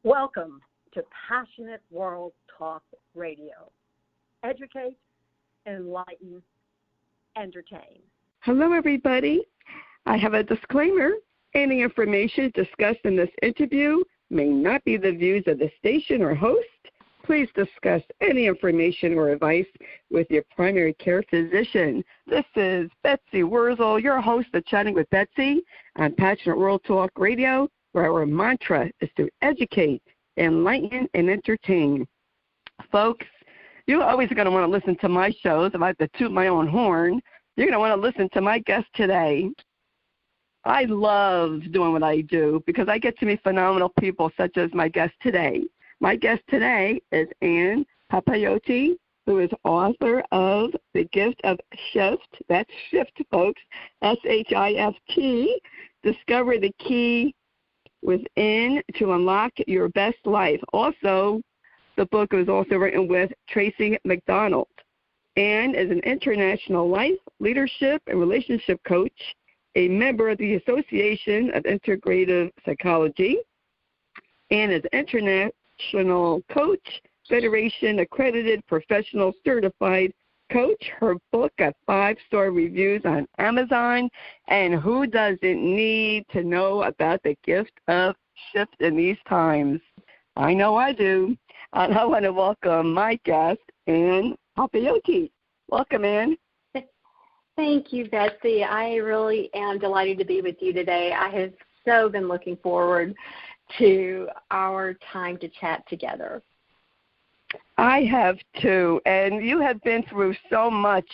Welcome to Passionate World Talk Radio. Educate, enlighten, entertain. Hello, everybody. I have a disclaimer. Any information discussed in this interview may not be the views of the station or host. Please discuss any information or advice with your primary care physician. This is Betsy Wurzel, your host of Chatting with Betsy on Passionate World Talk Radio, where our mantra is to educate, enlighten, and entertain. Folks, you're always going to want to listen to my shows. If I have to toot my own horn, you're going to want to listen to my guest today. I love doing what I do because I get to meet phenomenal people such as my guest today. My guest today is Ann Papayotti, who is author of The Gift of Shift. That's Shift, folks, S-H-I-F-T. Discover the key within to unlock your best life. Also, the book was also written with Tracey MacDonald. Ann is an international life, leadership, and relationship coach, a member of the Association of Integrative Psychology, and is international coach, Federation accredited professional certified coach. Her book got 5-star reviews on Amazon, and who doesn't need to know about the gift of shift in these times? I know I do. And I want to welcome my guest, Ann Papayotti. Welcome, Ann. Thank you, Betsy. I really am delighted to be with you today. I have so been looking forward to our time to chat together. I have too, and you have been through so much,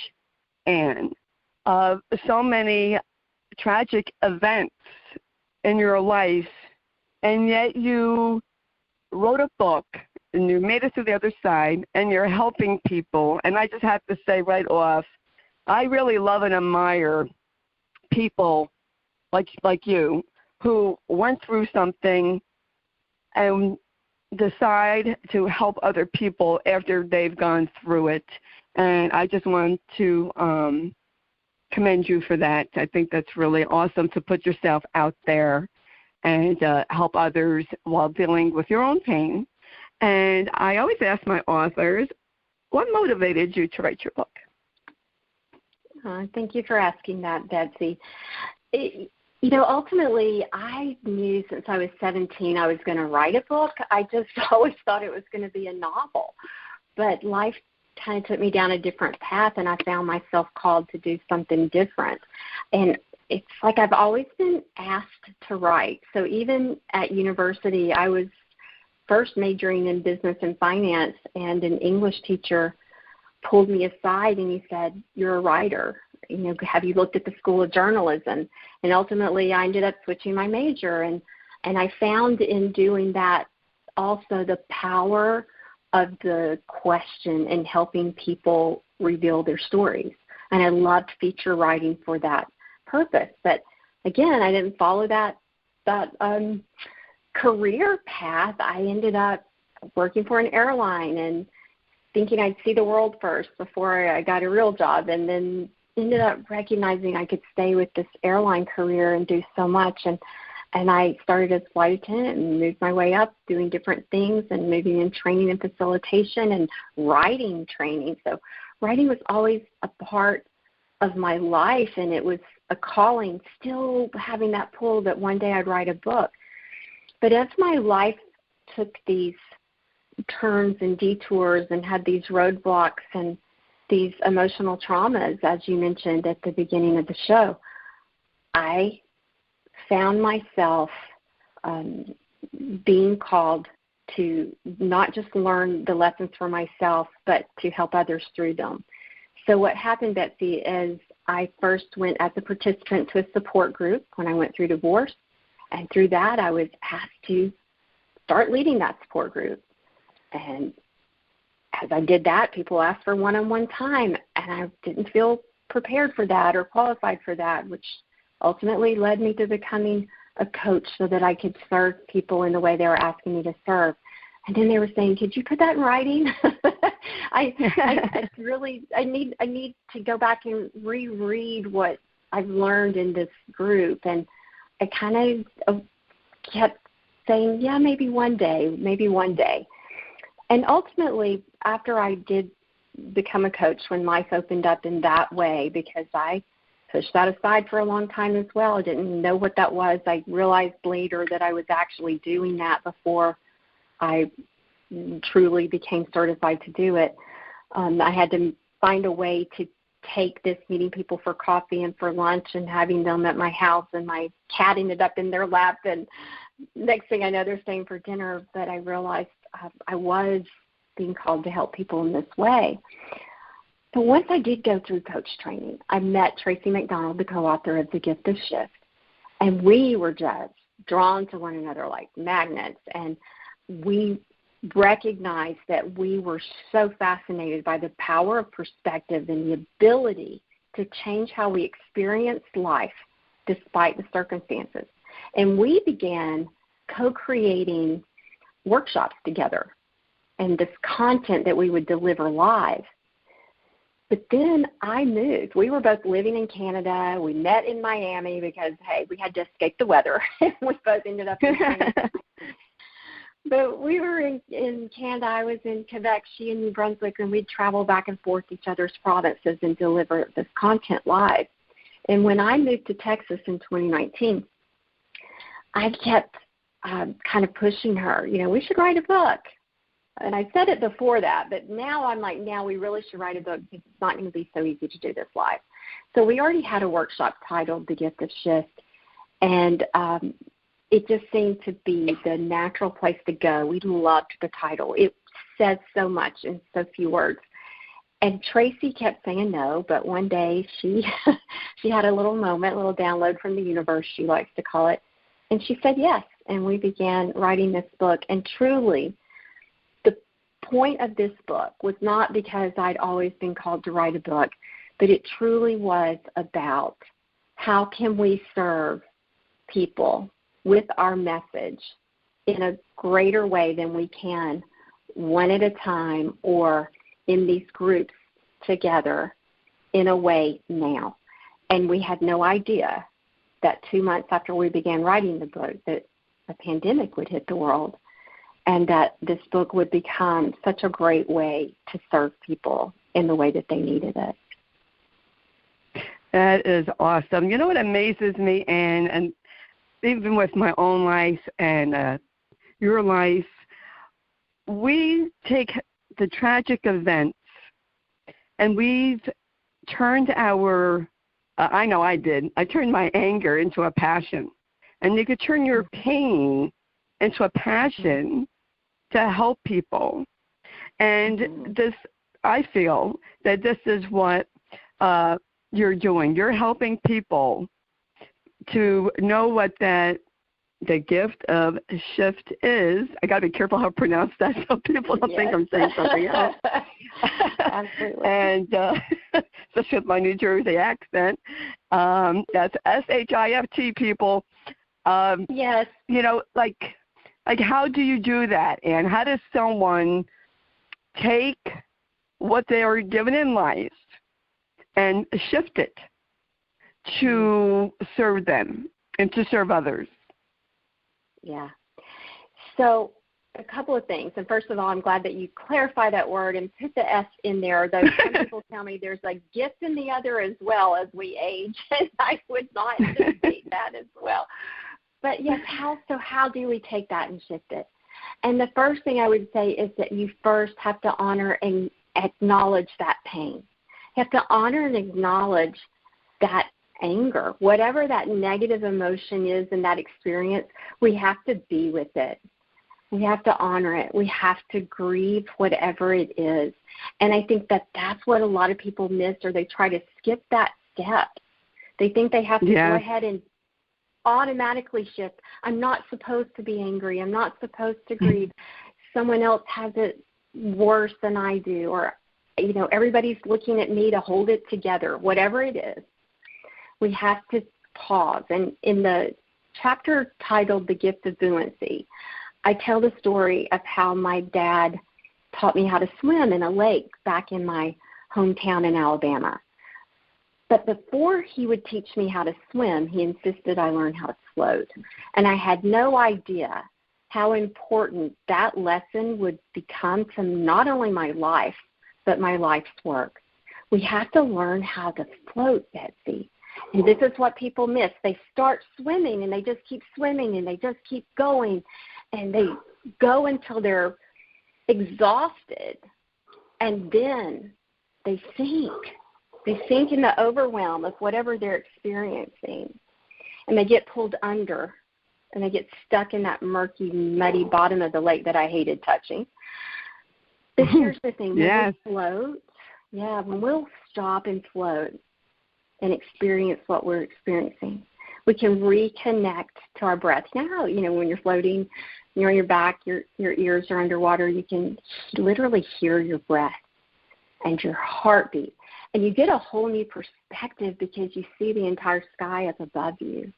Ann, so many tragic events in your life, and yet you wrote a book, and you made it to the other side, and you're helping people. And I just have to say right off, I really love and admire people like you who went through something and decide to help other people after they've gone through it. And I just want to commend you for that. I think that's really awesome to put yourself out there and help others while dealing with your own pain. And I always ask my authors, what motivated you to write your book? Thank you for asking that, Betsy. Ultimately, I knew since I was 17 I was going to write a book. I just always thought it was going to be a novel. But life kind of took me down a different path, and I found myself called to do something different. And it's like I've always been asked to write. So even at university, I was first majoring in business and finance, and an English teacher pulled me aside and he said, "You're a writer. Have you looked at the School of Journalism?" And ultimately I ended up switching my major, and I found in doing that also the power of the question and helping people reveal their stories. And I loved feature writing for that purpose. But again, I didn't follow that career path. I ended up working for an airline and thinking I'd see the world first before I got a real job, and then ended up recognizing I could stay with this airline career and do so much. And I started as flight attendant and moved my way up doing different things and moving in training and facilitation and writing training. So writing was always a part of my life, and it was a calling, still having that pull that one day I'd write a book. But as my life took these turns and detours and had these roadblocks and these emotional traumas, as you mentioned at the beginning of the show, I found myself being called to not just learn the lessons for myself, but to help others through them. So what happened, Betsy, is I first went as a participant to a support group when I went through divorce, and through that I was asked to start leading that support group. And as I did that, people asked for one-on-one time, and I didn't feel prepared for that or qualified for that, which ultimately led me to becoming a coach so that I could serve people in the way they were asking me to serve. And then they were saying, "Could you put that in writing?" I need to go back and reread what I've learned in this group. And I kind of kept saying, yeah, maybe one day. And ultimately, after I did become a coach, when life opened up in that way, because I pushed that aside for a long time as well. I didn't know what that was. I realized later that I was actually doing that before I truly became certified to do it. I had to find a way to take this meeting people for coffee and for lunch and having them at my house, and my cat ended up in their lap, and next thing I know they're staying for dinner. But I realized I was being called to help people in this way. So once I did go through coach training, I met Tracey MacDonald, the co-author of The Gift of Shift, and we were just drawn to one another like magnets, and we recognized that we were so fascinated by the power of perspective and the ability to change how we experience life despite the circumstances. And we began co-creating workshops together and this content that we would deliver live. But then I moved. We were both living in Canada. We met in Miami because, hey, we had to escape the weather. We both ended up in Canada. But we were in Canada. I was in Quebec, she in New Brunswick, and we'd travel back and forth each other's provinces and deliver this content live. And when I moved to Texas in 2019, I kept kind of pushing her, we should write a book. And I said it before that, but now I'm like, now we really should write a book because it's not going to be so easy to do this live. So we already had a workshop titled The Gift of Shift, and it just seemed to be the natural place to go. We loved the title. It says so much in so few words. And Tracey kept saying no, but one day she had a little moment, a little download from the universe, she likes to call it, and she said yes. And we began writing this book. And truly, the point of this book was not because I'd always been called to write a book, but it truly was about how can we serve people with our message in a greater way than we can one at a time or in these groups together in a way now. And we had no idea that 2 months after we began writing the book that a pandemic would hit the world and that this book would become such a great way to serve people in the way that they needed it. That is awesome. You know what amazes me, Anne, and even with my own life and your life, we take the tragic events and we've turned our, I know I did, I turned my anger into a passion. And you could turn your pain into a passion to help people. And this, I feel that this is what you're doing. You're helping people to know what the gift of shift is. I got to be careful how I pronounce that so people don't think I'm saying something else. Absolutely. And especially with my New Jersey accent, that's SHIFT, people. Yes. Like how do you do that? And how does someone take what they are given in life and shift it to serve them and to serve others? Yeah. So a couple of things. And first of all, I'm glad that you clarify that word and put the S in there, though some people tell me there's a gift in the other as well as we age, and I would not debate that as well. But yes, how do we take that and shift it? And the first thing I would say is that you first have to honor and acknowledge that pain. You have to honor and acknowledge that anger, whatever that negative emotion is in that experience, we have to be with it. We have to honor it. We have to grieve whatever it is. And I think that that's what a lot of people miss, or they try to skip that step. They think they have to go ahead and automatically shift. I'm not supposed to be angry. I'm not supposed to grieve. Someone else has it worse than I do, or, everybody's looking at me to hold it together, whatever it is. We have to pause. And in the chapter titled The Gift of Buoyancy, I tell the story of how my dad taught me how to swim in a lake back in my hometown in Alabama. But before he would teach me how to swim, he insisted I learn how to float. And I had no idea how important that lesson would become to not only my life, but my life's work. We have to learn how to float, Betsy. And this is what people miss. They start swimming, and they just keep swimming, and they just keep going, and they go until they're exhausted, and then they sink. They sink in the overwhelm of whatever they're experiencing, and they get pulled under, and they get stuck in that murky, muddy bottom of the lake that I hated touching. But here's the thing. When we float, when we'll stop and float and experience what we're experiencing, we can reconnect to our breath. Now, when you're floating, you're on your back, your ears are underwater, you can literally hear your breath and your heartbeat. And you get a whole new perspective because you see the entire sky up above you.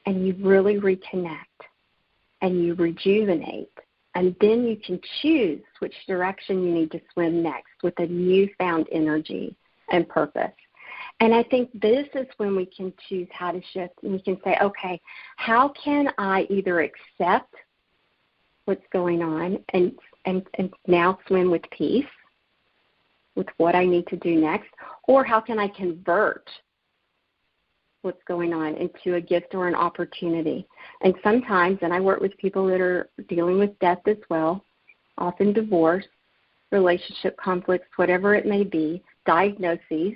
And you really reconnect and you rejuvenate. And then you can choose which direction you need to swim next with a newfound energy and purpose. And I think this is when we can choose how to shift. And we can say, okay, how can I either accept what's going on and now swim with peace with what I need to do next, or how can I convert what's going on into a gift or an opportunity? And sometimes, and I work with people that are dealing with death as well, often divorce, relationship conflicts, whatever it may be, diagnoses.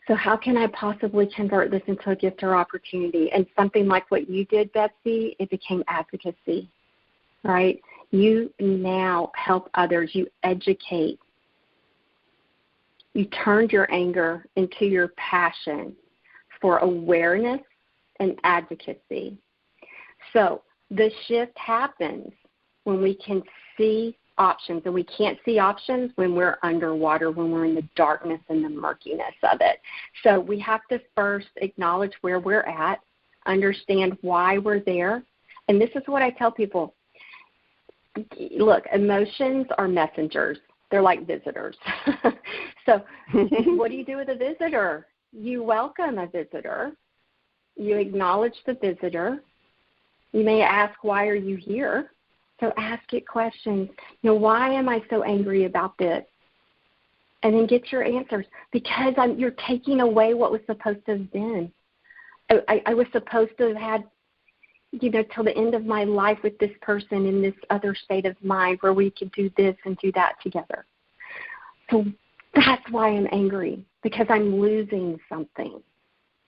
So how can I possibly convert this into a gift or opportunity? And something like what you did, Betsy, it became advocacy, right? You now help others. You educate. You turned your anger into your passion for awareness and advocacy. So the shift happens when we can see options, and we can't see options when we're underwater, when we're in the darkness and the murkiness of it. So we have to first acknowledge where we're at, understand why we're there. And this is what I tell people. Look, emotions are messengers. They're like visitors. So what do you do with a visitor? You welcome a visitor. You acknowledge the visitor. You may ask, why are you here? So ask it questions. Why am I so angry about this? And then get your answers. Because you're taking away what was supposed to have been. I was supposed to have had, till the end of my life with this person in this other state of mind where we could do this and do that together. So that's why I'm angry, because I'm losing something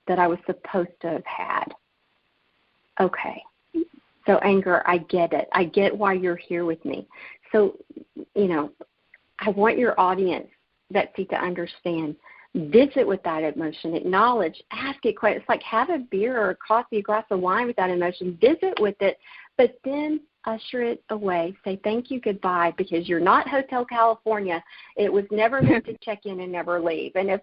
that I was supposed to have had. Okay. So anger, I get it. I get why you're here with me. So, I want your audience, Betsy, to understand. Visit with that emotion. Acknowledge. Ask it questions. It's like have a beer or a coffee, a glass of wine with that emotion. Visit with it, but then usher it away. Say thank you, goodbye, because you're not Hotel California. It was never meant to check in and never leave. And if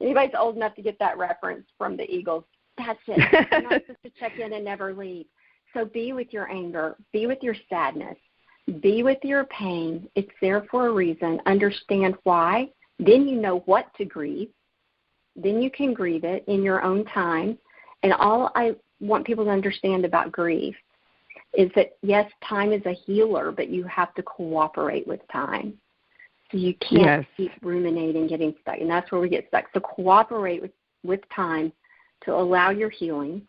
anybody's old enough to get that reference from the Eagles, that's it. You're not supposed to check in and never leave. So be with your anger. Be with your sadness. Be with your pain. It's there for a reason. Understand why. Then you know what to grieve. Then you can grieve it in your own time. And all I want people to understand about grief is that, yes, time is a healer, but you have to cooperate with time. So you can't keep ruminating, getting stuck. And that's where we get stuck. So cooperate with time to allow your healing.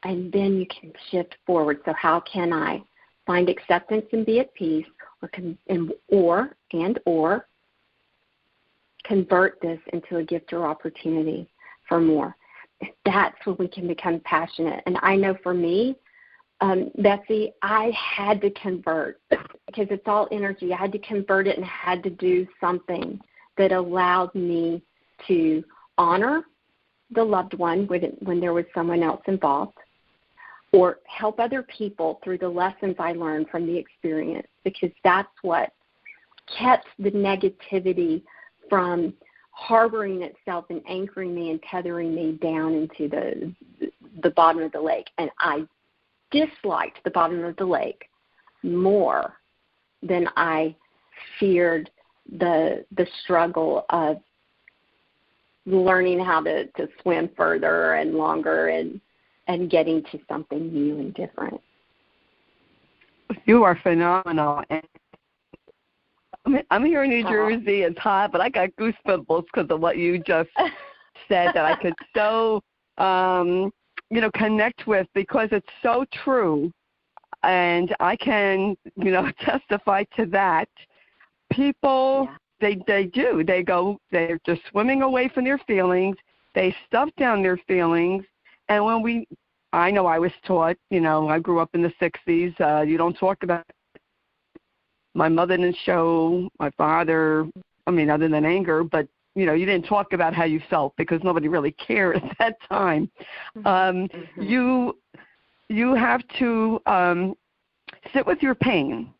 And then you can shift forward. So how can I find acceptance and be at peace, or convert this into a gift or opportunity for more? That's when we can become passionate. And I know for me, Betsy, I had to convert because it's all energy. I had to convert it and had to do something that allowed me to honor the loved one when there was someone else involved, or help other people through the lessons I learned from the experience, because that's what kept the negativity from harboring itself and anchoring me and tethering me down into the bottom of the lake. And I disliked the bottom of the lake more than I feared the struggle of learning how to swim further and longer and and getting to something new and different. You are phenomenal. And I'm here in New Jersey. It's hot, but I got goosebumps because of what you just said that I could so, connect with, because it's so true. And I can, testify to that. People, they do. They're just swimming away from their feelings. They stuff down their feelings. And I know I was taught, I grew up in the 60s, you don't talk about it. My mother didn't show, my father, other than anger, but, you didn't talk about how you felt because nobody really cared at that time. You have to sit with your pain.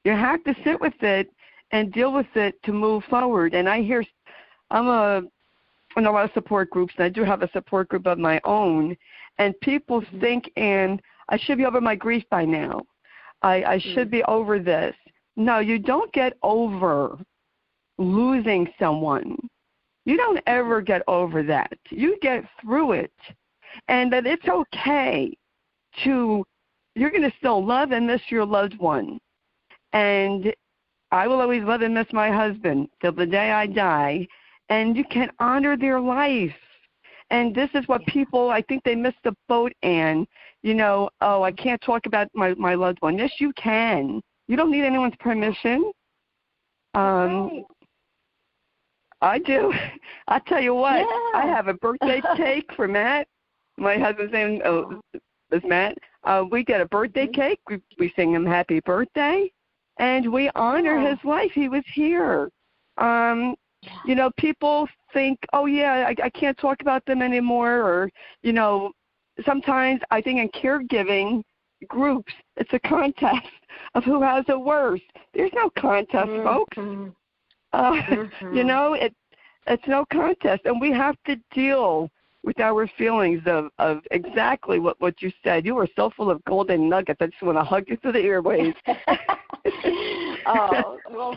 You have to sit with it and deal with it to move forward. And I'm in a lot of support groups, and I do have a support group of my own, and people think, and I should be over my grief by now. I should be over this. No, you don't get over losing someone. You don't ever get over that. You get through it, and that it's okay you're going to still love and miss your loved one. And I will always love and miss my husband till the day I die, and you can honor their life. And this is what people, I think they missed the boat, Anne. I can't talk about my loved one. Yes, you can. You don't need anyone's permission. Right. I do. I'll tell you what. Yeah. I have a birthday cake for Matt. My husband's name is Matt. We get a birthday cake. We sing him happy birthday, and we honor his life. He was here. People think, I can't talk about them anymore, or, sometimes I think in caregiving groups, it's a contest of who has it worse. There's no contest, folks. It's no contest, and we have to deal with our feelings of exactly what you said. You were so full of golden nuggets. I just want to hug you through the airwaves. Well,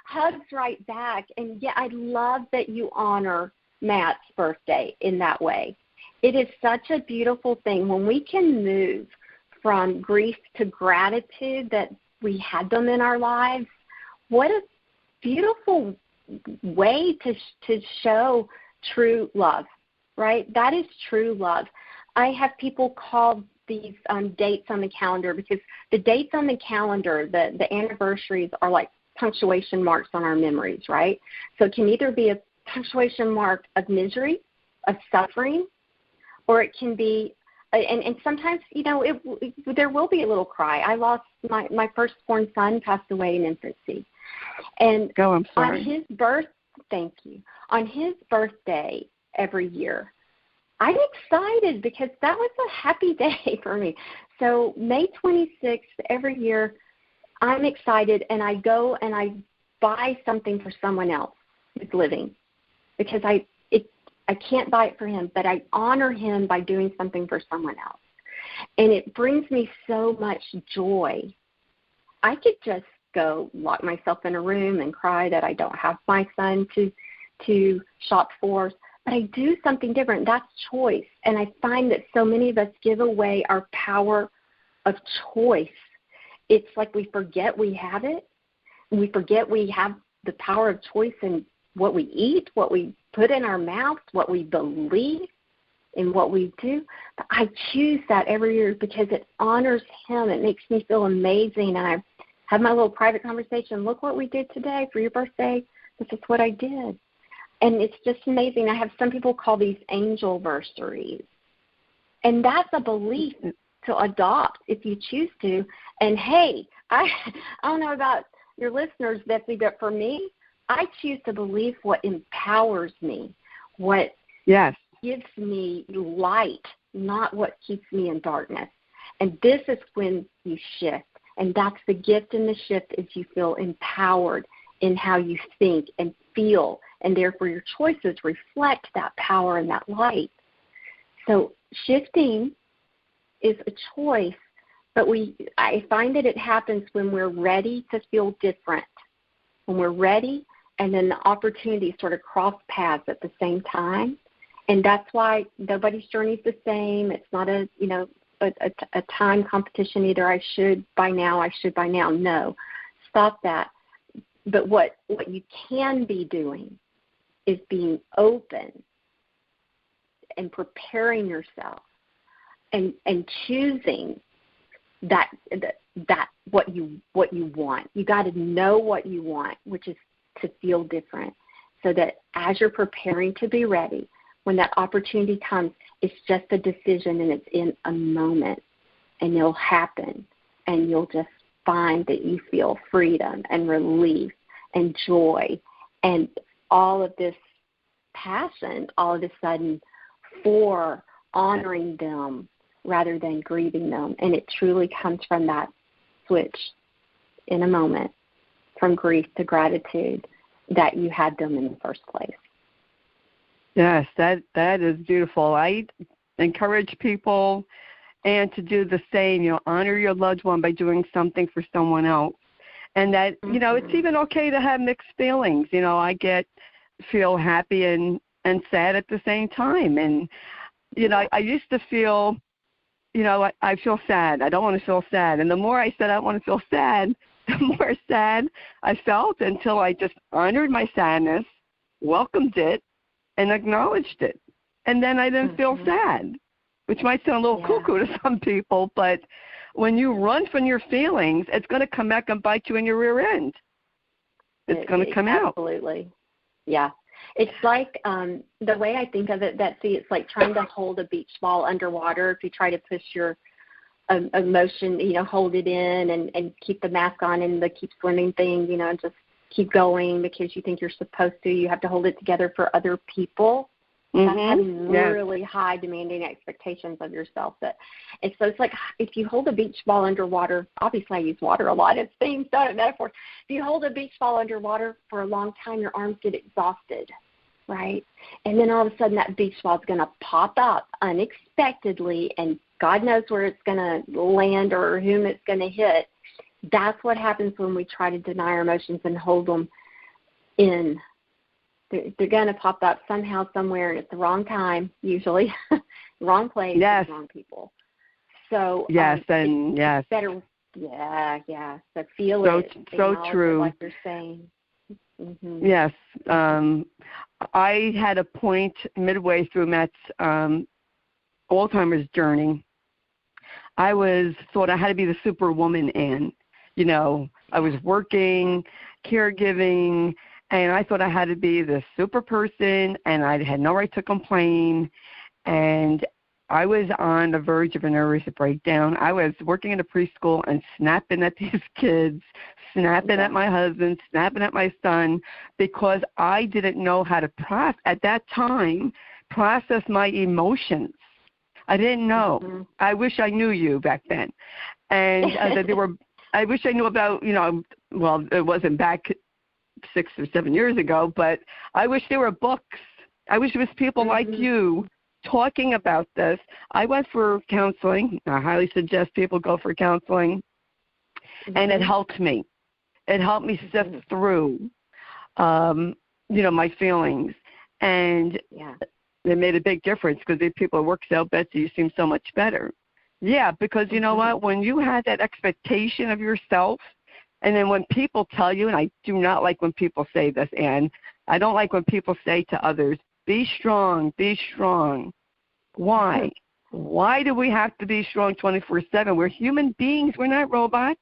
hugs right back. And I love that you honor Matt's birthday in that way. It is such a beautiful thing when we can move from grief to gratitude that we had them in our lives. What a beautiful way to show true love, right? That is true love. I have people call these dates on the calendar, because the dates on the calendar, the anniversaries are like punctuation marks on our memories, right? So it can either be a punctuation mark of misery, of suffering, or it can be, and sometimes, there will be a little cry. I lost my firstborn son, passed away in infancy. And I'm sorry. Thank you. On his birthday every year, I'm excited because that was a happy day for me. So May 26th every year, I'm excited, and I go and I buy something for someone else who's living, because I can't buy it for him, but I honor him by doing something for someone else. And it brings me so much joy. I could just go lock myself in a room and cry that I don't have my son to shop for, but I do something different. That's choice. And I find that so many of us give away our power of choice. It's like we forget we have it. We forget we have the power of choice in what we eat, what we put in our mouth, what we believe, and what we do. But I choose that every year because it honors him. It makes me feel amazing. And I have my little private conversation. Look what we did today for your birthday. This is what I did. And it's just amazing. I have some people call these angelversaries. And that's a belief to adopt if you choose to. And, hey, I don't know about your listeners, Betsy, but for me, I choose to believe what empowers me, what gives me light, not what keeps me in darkness. And this is when you shift. And that's the gift in the shift, is you feel empowered in how you think and feel, and therefore your choices reflect that power and that light. So shifting is a choice, but I find that it happens when we're ready to feel different, when we're ready, and then the opportunities sort of cross paths at the same time, And that's why nobody's journey is the same. It's not a time competition either. I should by now. No, stop that. But what you can be doing is being open and preparing yourself and choosing that what you want. You got to know what you want, which is to feel different, so that as you're preparing to be ready, when that opportunity comes, it's just a decision and it's in a moment, and it'll happen, and you'll just find that you feel freedom and relief and joy and all of this passion all of a sudden for honoring them rather than grieving them. And it truly comes from that switch in a moment from grief to gratitude that you had them in the first place. Yes, that is beautiful. I encourage people and to do the same, honor your loved one by doing something for someone else. And that, it's even okay to have mixed feelings. I feel happy and sad at the same time. And, I used to feel, I feel sad. I don't want to feel sad. And the more I said I don't want to feel sad, the more sad I felt, until I just honored my sadness, welcomed it, and acknowledged it. And then I didn't feel sad, which might sound a little cuckoo to some people, but when you run from your feelings, it's going to come back and bite you in your rear end. It's going to come out. Absolutely. Yeah. It's like the way I think of it, Betsy, it's like trying to hold a beach ball underwater. If you try to push your emotion, hold it in and keep the mask on and the keep swimming thing, just keep going because you think you're supposed to. You have to hold it together for other people. That's having really high demanding expectations of yourself. It's like if you hold a beach ball underwater, obviously I use water a lot. It seems not a metaphor. If you hold a beach ball underwater for a long time, your arms get exhausted, right? And then all of a sudden that beach ball is going to pop up unexpectedly, and God knows where it's going to land or whom it's going to hit. That's what happens when we try to deny our emotions and hold them in. They're going to pop up somehow, somewhere, and at the wrong time, usually, wrong place, wrong people. So yes, it's better. Yeah. So feel it. So true. Like you're saying. Mm-hmm. Yes. I had a point midway through Matt's Alzheimer's journey. I thought I had to be the superwoman, and I was working, caregiving. And I thought I had to be the super person, and I had no right to complain. And I was on the verge of a nervous breakdown. I was working in a preschool and snapping at these kids, snapping at my husband, snapping at my son, because I didn't know how to at that time process my emotions. I didn't know. Mm-hmm. I wish I knew you back then. And I wish I knew about, well, it wasn't back 6 or 7 years ago, but I wish there were books. I wish there was people like you talking about this. I went for counseling. I highly suggest people go for counseling, and it helped me. It helped me sift through, my feelings, and it made a big difference because the people at work say, "Betsy, you seem so much better." Yeah, because you know what? When you had that expectation of yourself, and then when people tell you, and I do not like when people say this, Ann, I don't like when people say to others, be strong, be strong. Why? Why do we have to be strong 24/7? We're human beings. We're not robots.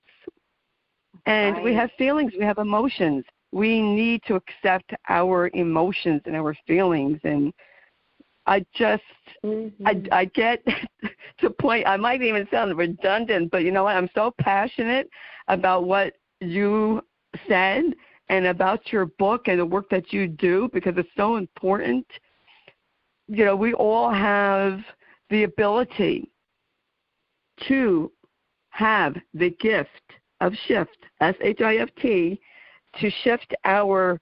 And we have feelings. We have emotions. We need to accept our emotions and our feelings. And I just, I get to a point, I might even sound redundant, but you know what? I'm so passionate about what you said and about your book and the work that you do, because it's so important. We all have the ability to have the gift of shift, S-H-I-F-T, to shift our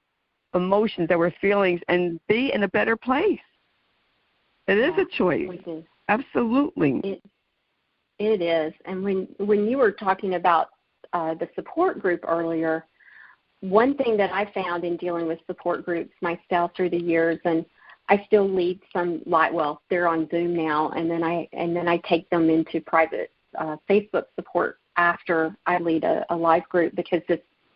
emotions, our feelings, and be in a better place. It is a choice. Absolutely. It is. And when you were talking about the support group earlier, one thing that I found in dealing with support groups myself through the years, and I still lead some they're on Zoom now, and then I take them into private Facebook support after I lead a live group, because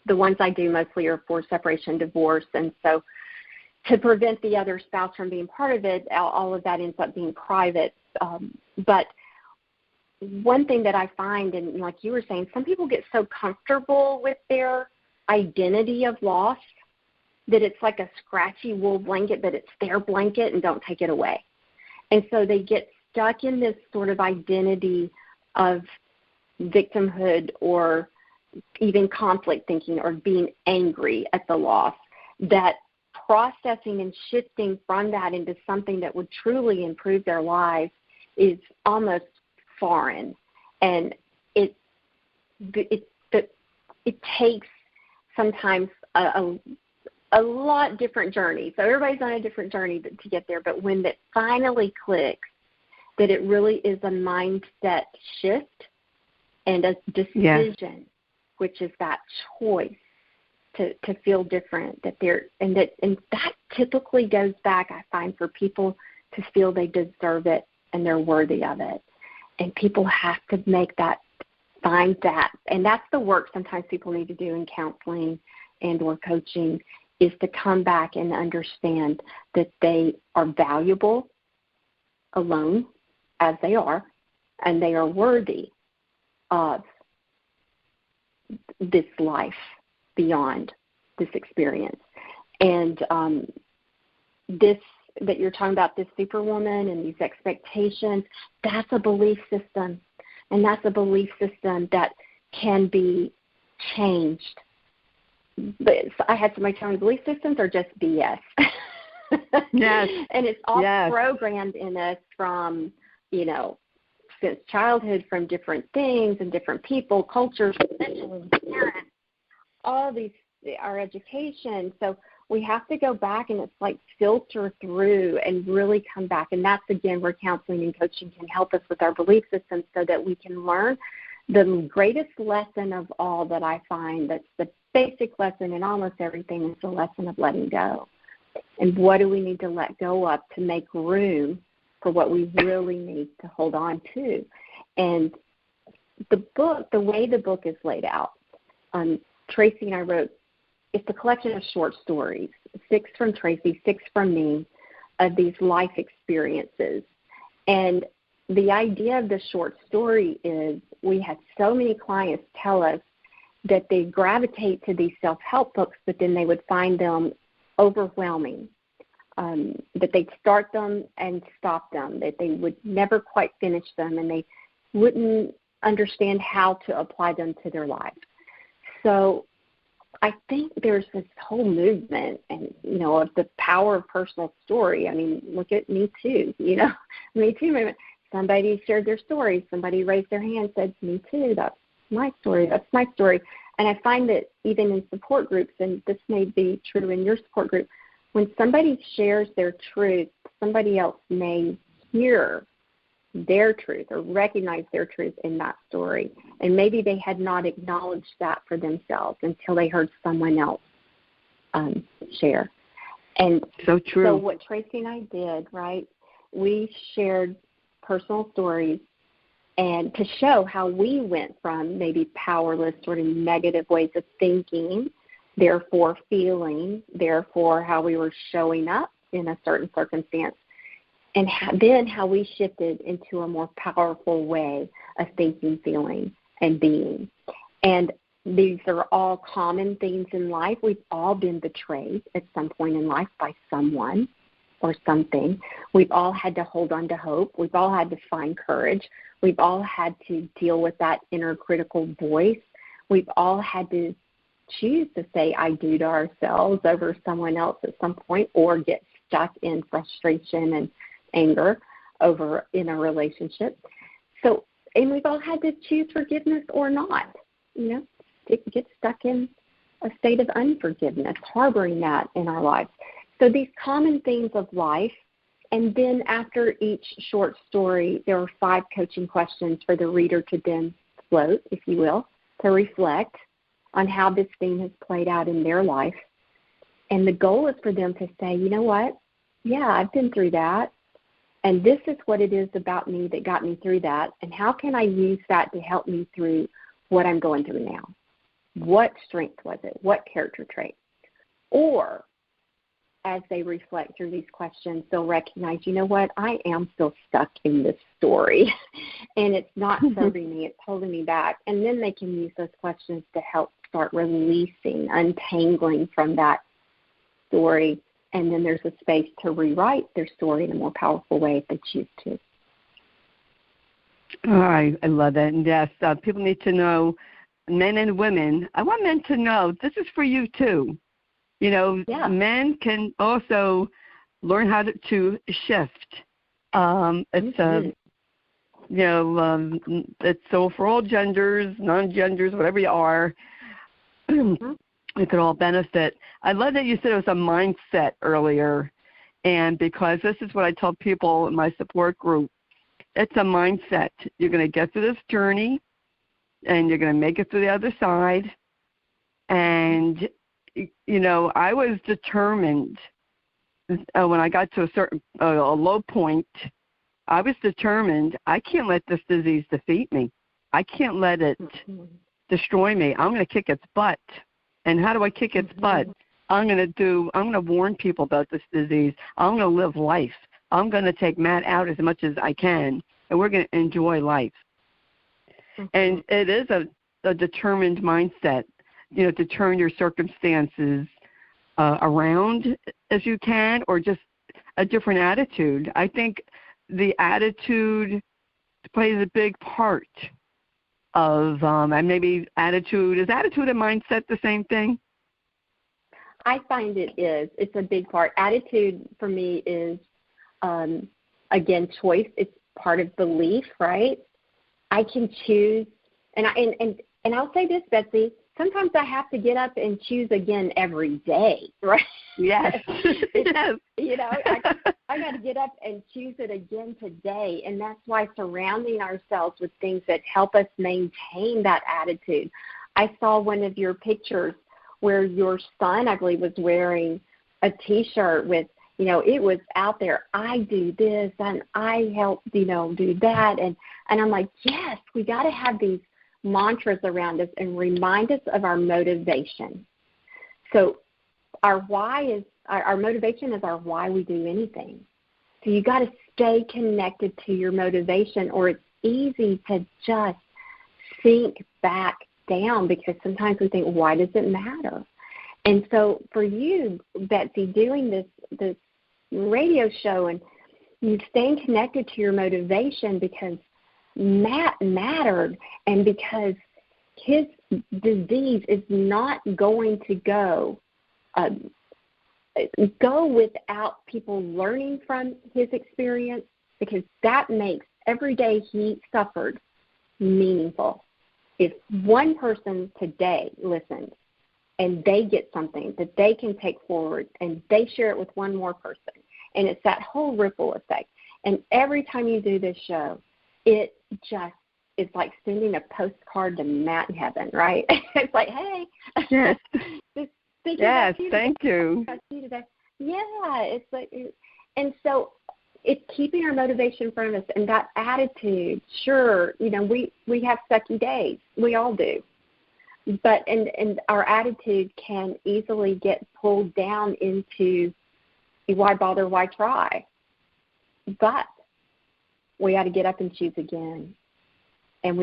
the ones I do mostly are for separation, divorce, and so to prevent the other spouse from being part of it, all of that ends up being private. But one thing that I find, and like you were saying, some people get so comfortable with their identity of loss that it's like a scratchy wool blanket, but it's their blanket and don't take it away. And so they get stuck in this sort of identity of victimhood or even conflict thinking or being angry at the loss, that processing and shifting from that into something that would truly improve their lives is almost foreign. And it takes sometimes a lot different journey. So everybody's on a different journey to get there. But when that finally clicks, that it really is a mindset shift and a decision, which is that choice to feel different, that that typically goes back, I find, for people to feel they deserve it and they're worthy of it. And people have to find that. And that's the work sometimes people need to do in counseling and or coaching, is to come back and understand that they are valuable alone as they are, and they are worthy of this life beyond this experience. And this that you're talking about, this superwoman and these expectations, that's a belief system. And that's a belief system that can be changed. But I had somebody tell me belief systems are just BS. Yes. And it's all programmed in us from, since childhood, from different things and different people, cultures, religions, parents, all these, our education. So we have to go back and it's like filter through and really come back. And that's, again, where counseling and coaching can help us with our belief systems so that we can learn the greatest lesson of all that I find, that's the basic lesson in almost everything, is the lesson of letting go. And what do we need to let go of to make room for what we really need to hold on to? And the way the book is laid out, Tracey and I wrote, it's a collection of short stories, 6 from Tracey, 6 from me, of these life experiences. And the idea of the short story is we had so many clients tell us that they gravitate to these self-help books, but then they would find them overwhelming, that they'd start them and stop them, that they would never quite finish them, and they wouldn't understand how to apply them to their lives. So I think there's this whole movement and, of the power of personal story. I mean, look at Me Too, Me Too movement. Somebody shared their story. Somebody raised their hand and said, Me Too, that's my story. That's my story. And I find that even in support groups, and this may be true in your support group, when somebody shares their truth, somebody else may hear their truth or recognize their truth in that story. And maybe they had not acknowledged that for themselves until they heard someone else share. And so true. So what Tracey and I did, right, we shared personal stories and to show how we went from maybe powerless, sort of negative ways of thinking, therefore feeling, therefore how we were showing up in a certain circumstance, and then how we shifted into a more powerful way of thinking, feeling, and being. And these are all common things in life. We've all been betrayed at some point in life by someone or something. We've all had to hold on to hope. We've all had to find courage. We've all had to deal with that inner critical voice. We've all had to choose to say I do to ourselves over someone else at some point, or get stuck in frustration and anger over in a relationship. So, and we've all had to choose forgiveness or not, get stuck in a state of unforgiveness, harboring that in our lives. So these common themes of life, and then after each short story, there are 5 coaching questions for the reader to then float, if you will, to reflect on how this theme has played out in their life. And the goal is for them to say, you know what, yeah, I've been through that. And this is what it is about me that got me through that. And how can I use that to help me through what I'm going through now? What strength was it? What character trait? Or as they reflect through these questions, they'll recognize, you know what, I am still stuck in this story, and it's not serving me, it's holding me back. And then they can use those questions to help start releasing, untangling from that story, and then there's a space to rewrite their story in a more powerful way if they choose to. Oh, I love that. And yes, people need to know, men and women, I want men to know this is for you too. You know, men can also learn how to shift. It's it's so for all genders, non-genders, whatever you are, it could all benefit. I love that you said it was a mindset earlier, and because this is what I tell people in my support group, it's a mindset. You're going to get through this journey, and you're going to make it through the other side, and you know, I was determined when I got to a certain a low point. I was determined I can't let this disease defeat me. I can't let it destroy me. I'm going to kick its butt. And how do I kick its butt? I'm going to warn people about this disease. I'm going to live life. I'm going to take Matt out as much as I can, and we're going to enjoy life. And it is a determined mindset, you know, to turn your circumstances around as you can, or just a different attitude. I think the attitude plays a big part of, and maybe attitude, is attitude and mindset the same thing? I find it is. It's a big part. Attitude for me is, again, choice. It's part of belief, right? I can choose, and I'll say this, Betsy, sometimes I have to get up and choose again every day, right? Yes. Yes. You know, I got to get up and choose it again today, and that's why surrounding ourselves with things that help us maintain that attitude. I saw one of your pictures where your son, I believe, was wearing a T-shirt with, you know, it was out there, I do this and I help, you know, do that. And I'm like, yes, we got to have these mantras around us and remind us of our motivation. So our why is, our motivation is our why we do anything. So you got to stay connected to your motivation, or it's easy to just sink back down, because sometimes we think, why does it matter? And so for you, Betsy, doing this radio show, and you staying connected to your motivation because Matt mattered, and because his disease is not going to go without people learning from his experience, because that makes every day he suffered meaningful. If one person today listens and they get something that they can take forward and they share it with one more person, and it's that whole ripple effect. And every time you do this show, it just, it's like sending a postcard to Matt in heaven, right? It's like, hey, yes, yes, thank you. Yeah, it's like, and so it's keeping our motivation in front of us, and that attitude. Sure, you know, we have sucky days, we all do, but and our attitude can easily get pulled down into why bother, why try? But we got to get up and choose again. And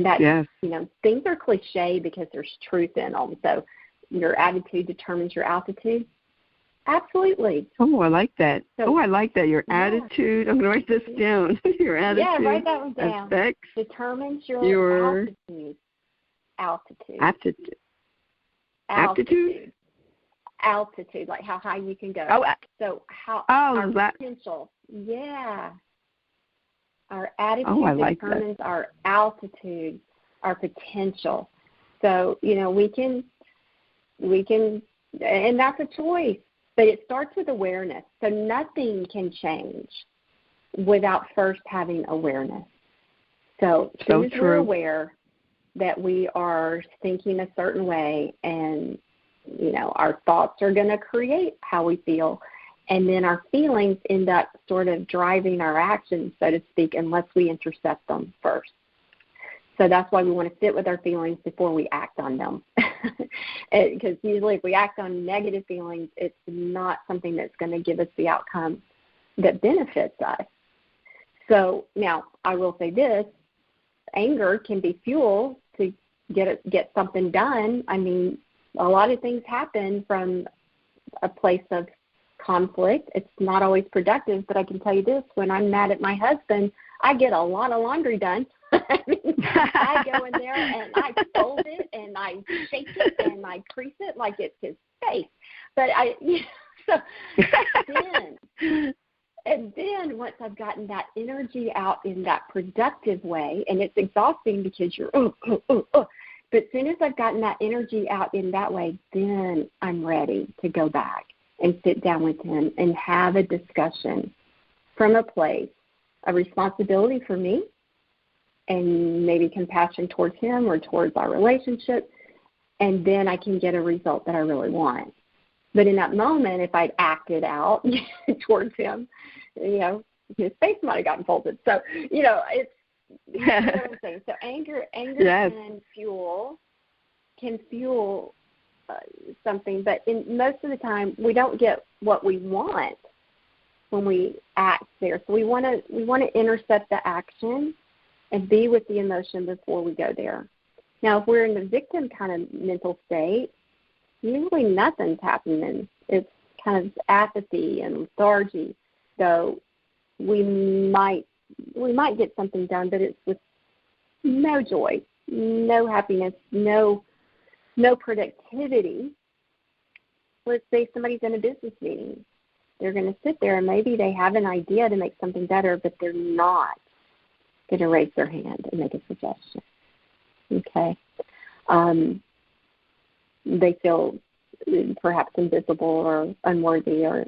that, yes. You know, things are cliche because there's truth in them. So your attitude determines your altitude. Absolutely. Oh, I like that. So, I like that. Your attitude. I'm going to write this down. Your attitude. Yeah, write that one down. Affects determines your altitude. Altitude, like how high you can go. So how our potential. Yeah. Our attitude determines our altitude, our potential. So, you know, we can, and that's a choice, but it starts with awareness. So nothing can change without first having awareness. So as soon as we're aware that we are thinking a certain way, and, you know, our thoughts are going to create how we feel. And then our feelings end up sort of driving our actions, so to speak, unless we intercept them first. So that's why we want to sit with our feelings before we act on them. Because usually if we act on negative feelings, it's not something that's going to give us the outcome that benefits us. So now I will say this, anger can be fuel to get something done. I mean, a lot of things happen from a place of conflict. It's not always productive, but I can tell you this, when I'm mad at my husband, I get a lot of laundry done. I mean, I go in there and I fold it and I shake it and I crease it like it's his face. But then once I've gotten that energy out in that productive way, and it's exhausting because you're, but as soon as I've gotten that energy out in that way, then I'm ready to go back and sit down with him and have a discussion from a place of responsibility for me and maybe compassion towards him or towards our relationship, and then I can get a result that I really want. But in that moment, if I'd acted out towards him, his face might have gotten folded. So, it's you know what I'm saying. So anger yes. can fuel something, but most of the time we don't get what we want when we act there. So we want to intercept the action and be with the emotion before we go there. Now, if we're in the victim kind of mental state, usually nothing's happening. It's kind of apathy and lethargy. So we might get something done, but it's with no joy, no happiness, no productivity. Let's say somebody's in a business meeting. They're going to sit there and maybe they have an idea to make something better, but they're not going to raise their hand and make a suggestion. Okay? They feel perhaps invisible or unworthy, or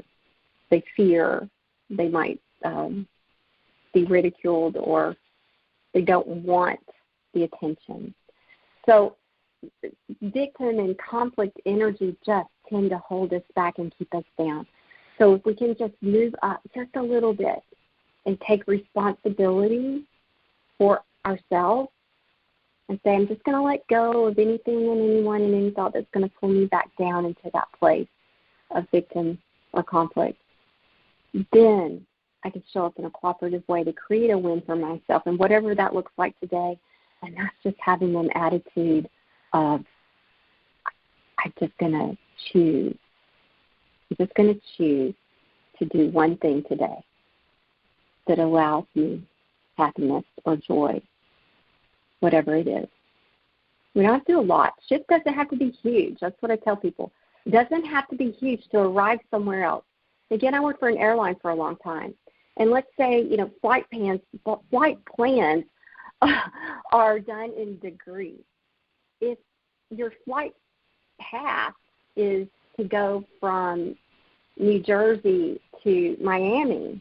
they fear they might be ridiculed, or they don't want the attention. So victim and conflict energy just tend to hold us back and keep us down. So if we can just move up just a little bit and take responsibility for ourselves and say, I'm just going to let go of anything and anyone and any thought that's going to pull me back down into that place of victim or conflict, then I can show up in a cooperative way to create a win for myself, and whatever that looks like today. And that's just having an attitude of, I'm just going to choose. I'm just going to choose to do one thing today that allows me happiness or joy, whatever it is. We don't have to do a lot. Shift doesn't have to be huge. That's what I tell people. It doesn't have to be huge to arrive somewhere else. Again, I worked for an airline for a long time. And let's say, flight plans are done in degrees. If your flight path is to go from New Jersey to Miami,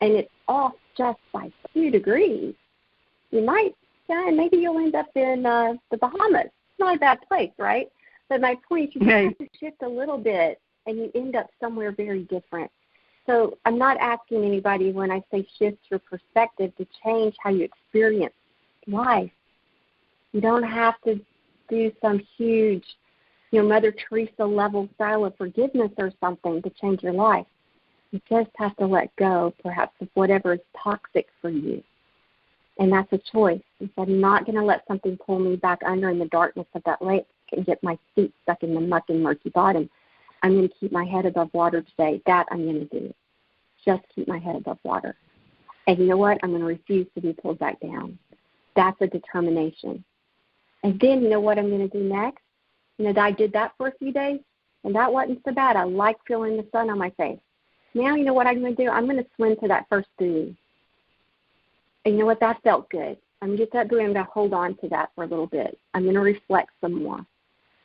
and it's off just by 2 degrees, maybe you'll end up in the Bahamas. It's not a bad place, right? But my point is you have to shift a little bit, and you end up somewhere very different. So I'm not asking anybody when I say shift your perspective to change how you experience life. You don't have to do some huge, Mother Teresa level style of forgiveness or something to change your life. You just have to let go, perhaps, of whatever is toxic for you. And that's a choice. I'm not going to let something pull me back under in the darkness of that lake and get my feet stuck in the muck and murky bottom. I'm going to keep my head above water today. That I'm going to do. Just keep my head above water. And you know what? I'm going to refuse to be pulled back down. That's a determination. And then you know what I'm going to do next? I did that for a few days, and that wasn't so bad. I like feeling the sun on my face. Now you know what I'm going to do? I'm going to swim to that first buoy. And you know what? That felt good. I'm going to get that buoy. I'm going to hold on to that for a little bit. I'm going to reflect some more.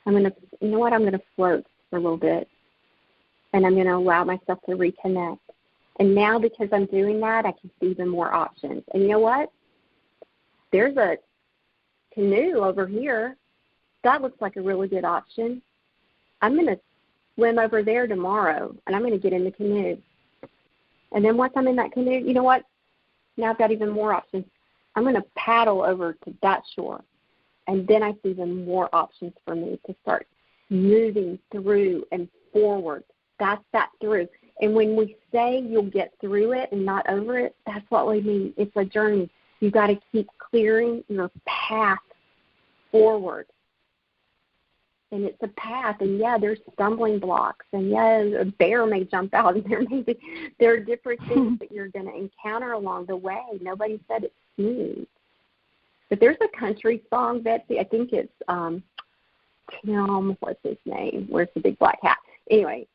I'm going to float for a little bit, and I'm going to allow myself to reconnect. And now because I'm doing that, I can see even more options. And you know what? There's a canoe over here. That looks like a really good option. I'm going to swim over there tomorrow, and I'm going to get in the canoe. And then once I'm in that canoe, you know what? Now I've got even more options. I'm going to paddle over to that shore, and then I see even more options for me to start moving through and forward. That's that through. And when we say you'll get through it and not over it, that's what we mean. It's a journey. You've got to keep clearing your path forward. And it's a path, and yeah, there's stumbling blocks, and yeah, a bear may jump out, and there are different things that you're going to encounter along the way. Nobody said it's smooth. But there's a country song, Betsy. I think it's Tim, what's his name? Where's the big black hat? Anyway,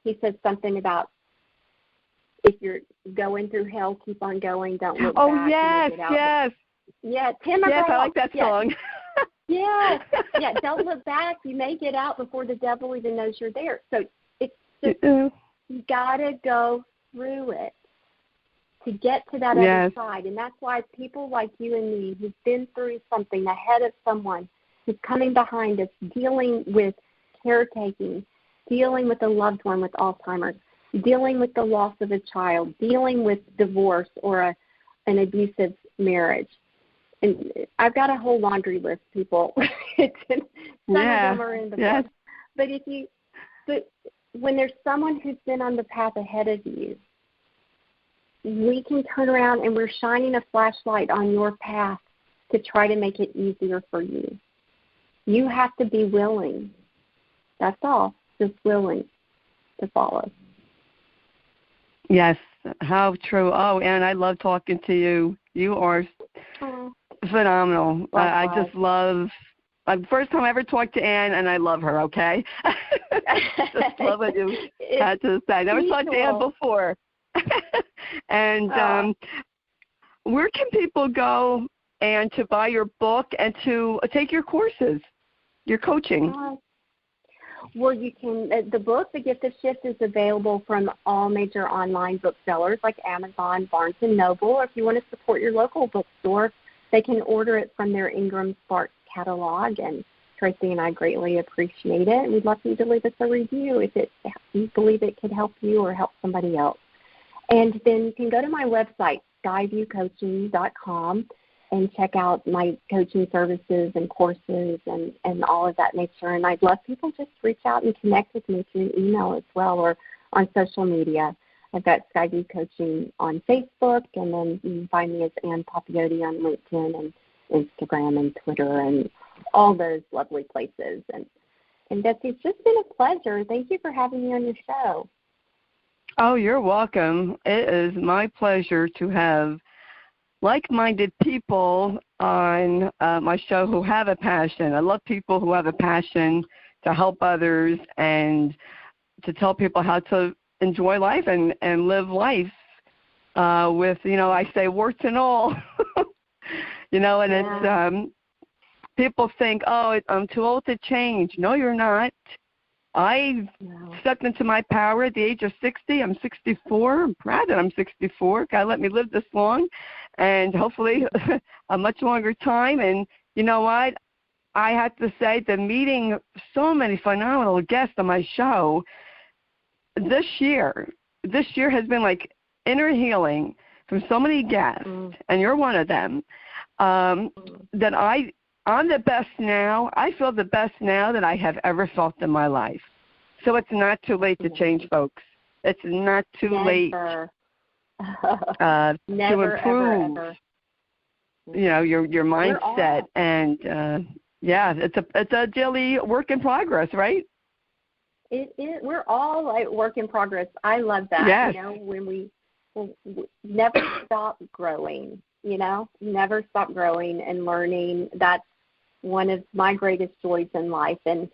he said something about if you're going through hell, keep on going, don't look back. Oh, yes, yes. Yeah, Tim. Yes, I like that song. Yeah, don't look back. You may get out before the devil even knows you're there. So it's just, you got to go through it to get to that other side. And that's why people like you and me who've been through something ahead of someone who's coming behind us, dealing with caretaking, dealing with a loved one with Alzheimer's, dealing with the loss of a child, dealing with divorce or an abusive marriage. And I've got a whole laundry list, people. Some of them are in the book. But when there's someone who's been on the path ahead of you, we can turn around and we're shining a flashlight on your path to try to make it easier for you. You have to be willing. That's all. Just willing to follow. Yes, how true. Oh, Ann, I love talking to you. You are phenomenal. I just love, first time I ever talked to Ann, and I love her, okay? Just love what you had to say. I never talked to Ann before. And where can people go, Ann, to buy your book and to take your courses, your coaching? Well, you can. The book, The Gift of Shift, is available from all major online booksellers like Amazon, Barnes & Noble, or if you want to support your local bookstore, they can order it from their Ingram Sparks catalog, and Tracey and I greatly appreciate it. And we'd love for you to leave us a review if you believe it could help you or help somebody else. And then you can go to my website, skyviewcoaching.com, and check out my coaching services and courses and all of that nature. And I'd love people just reach out and connect with me through email as well or on social media. I've got Skyview Coaching on Facebook, and then you can find me as Ann Papiotti on LinkedIn and Instagram and Twitter and all those lovely places. And Betsy, it's just been a pleasure. Thank you for having me on your show. Oh, you're welcome. It is my pleasure to have like-minded people on my show who have a passion. I love people who have a passion to help others and to tell people how to enjoy life and live life with, I say warts and all, and it's, people think, oh, I'm too old to change. No, you're not. I stepped into my power at the age of 60. I'm 64. I'm proud that I'm 64. God let me live this long and hopefully a much longer time. And you know what? I have to say that meeting so many phenomenal guests on my show this year has been like inner healing from so many guests, and you're one of them, that I'm the best now. I feel the best now that I have ever felt in my life. So it's not too late to change, folks. It's not too late to improve, your mindset. And it's a daily work in progress, right? It is. We're all like work in progress. I love that. Yes. When we never stop growing. Never stop growing and learning. That's one of my greatest joys in life. And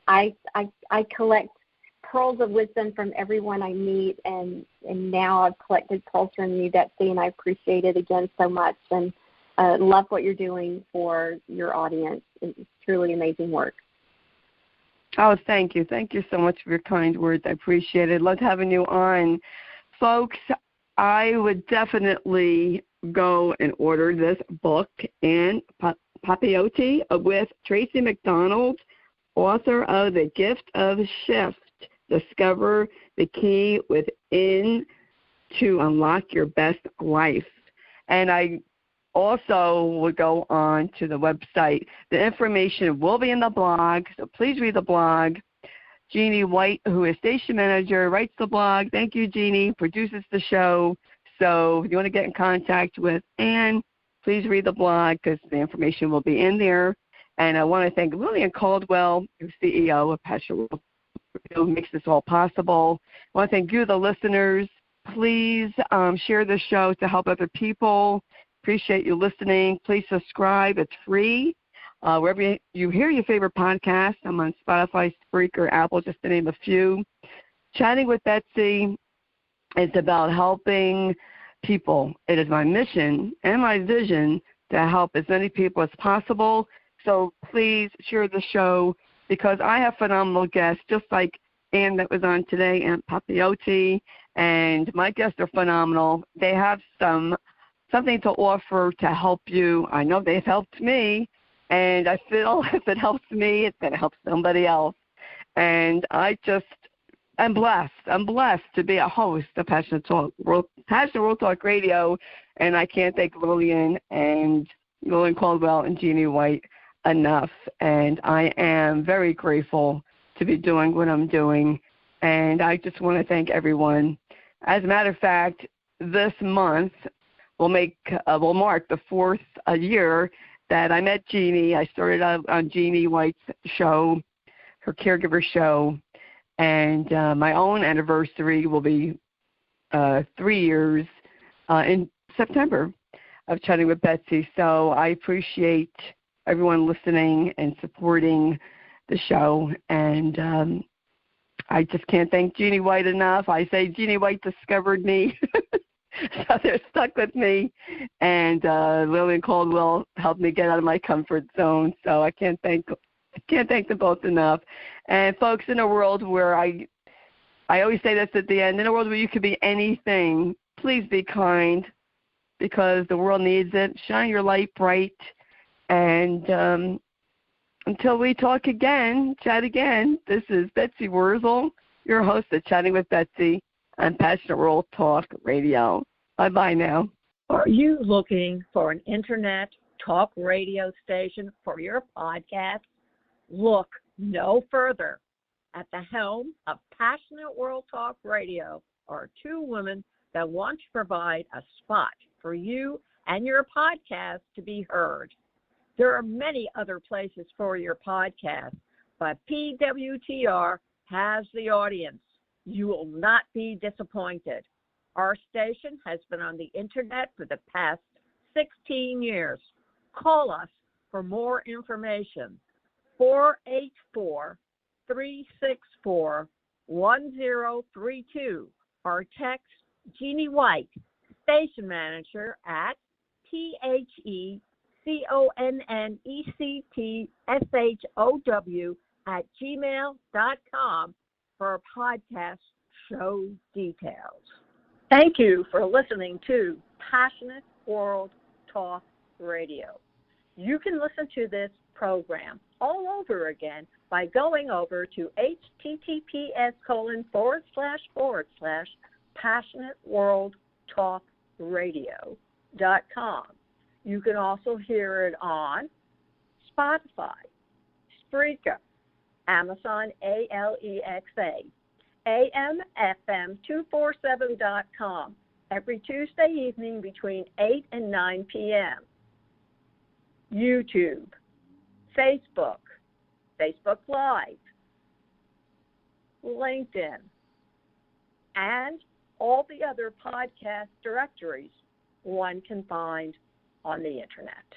I collect pearls of wisdom from everyone I meet, and now I've collected pearls from you, Betsy, and I appreciate it again so much. And love what you're doing for your audience. It's truly amazing work. Oh, thank you. Thank you so much for your kind words. I appreciate it. Love having you on. Folks, I would definitely go and order this book, Ann Papiotti with Tracey MacDonald, author of The Gift of Shift. Discover the key within to unlock your best life. And I also would go on to the website. The information will be in the blog, so please read the blog. Jeannie White, who is station manager, writes the blog. Thank you, Jeannie, produces the show. So if you want to get in contact with Ann, please read the blog because the information will be in there. And I want to thank Lillian Caldwell, who's CEO of Passion World, who makes this all possible. I want to thank you, the listeners. Please share the show to help other people. Appreciate you listening. Please subscribe. It's free. Wherever you hear your favorite podcast, I'm on Spotify, Spreaker, Apple, just to name a few. Chatting with Betsy is about helping people. It is my mission and my vision to help as many people as possible. So please share the show because I have phenomenal guests, just like Ann that was on today, Ann Papiotti, and my guests are phenomenal. They have something to offer to help you. I know they've helped me, and I feel if it helps me, it's going to help somebody else. And I'm blessed. I'm blessed to be a host of Passion World Talk Radio, and I can't thank Lillian Caldwell and Jeannie White enough. And I am very grateful to be doing what I'm doing, and I just want to thank everyone. As a matter of fact, this month will mark the 4th year that I met Jeannie. I started out on Jeannie White's show, her caregiver show, and my own anniversary will be 3 years in September of Chatting with Betsy. So I appreciate everyone listening and supporting the show, and I just can't thank Jeannie White enough. I say Jeannie White discovered me, so they're stuck with me, and Lillian Caldwell helped me get out of my comfort zone. So I can't thank them both enough. And folks, in a world where I always say this at the end, in a world where you could be anything, please be kind because the world needs it. Shine your light bright, and until we talk again, chat again, this is Betsy Wurzel, your host of Chatting with Betsy on Passionate World Talk Radio. Bye-bye now. Are you looking for an internet talk radio station for your podcast? Look no further. At the helm of Passionate World Talk Radio are two women that want to provide a spot for you and your podcast to be heard. There are many other places for your podcast, but PWTR has the audience. You will not be disappointed. Our station has been on the internet for the past 16 years. Call us for more information. 484-364-1032 or text Jeannie White, station manager at THECONNECTSHOW@gmail.com for podcast show details. Thank you for listening to Passionate World Talk Radio. You can listen to this program all over again by going over to https://passionateworldtalkradio.com. You can also hear it on Spotify, Spreaker, Amazon Alexa, AMFM247.com every Tuesday evening between 8 and 9 p.m. YouTube, Facebook Live, LinkedIn, and all the other podcast directories one can find on the internet.